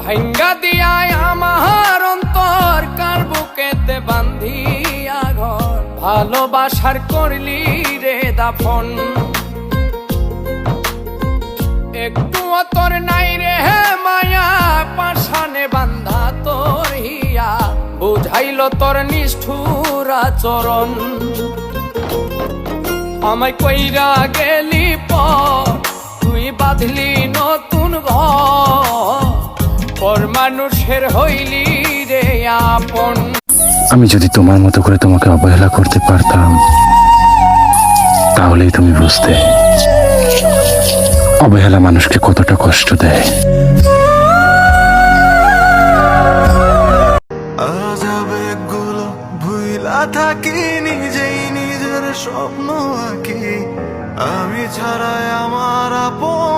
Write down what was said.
ভাঙ্গা দিয়ায় আমার অন্তর কার বুকেতে বান্ধিয়া ঘর, ভালোবাসার করলি রে দাফন। একটু তোর নাই রে মায়া, পাশানে বান্ধা তোর হিয়া, বুঝাইল তোর নিষ্ঠুর আচরণ। আমায় কইরা গেলি পর, তুই বাঁধলি নতুন ঘর, পর মানুষের হইলি রে আপন। আমি যদি তোমার মতো করে তোমাকে অবহেলা করতে পারতাম, তাহলেই তুমি বুঝতে অবহেলা মানুষকে কতটা কষ্ট দেয়। আজ আবেগগুলো ভুইলা থাকি, নিজেই নিজের স্বপ্ন আঁকি, আমি ছাড়াই আমার আপন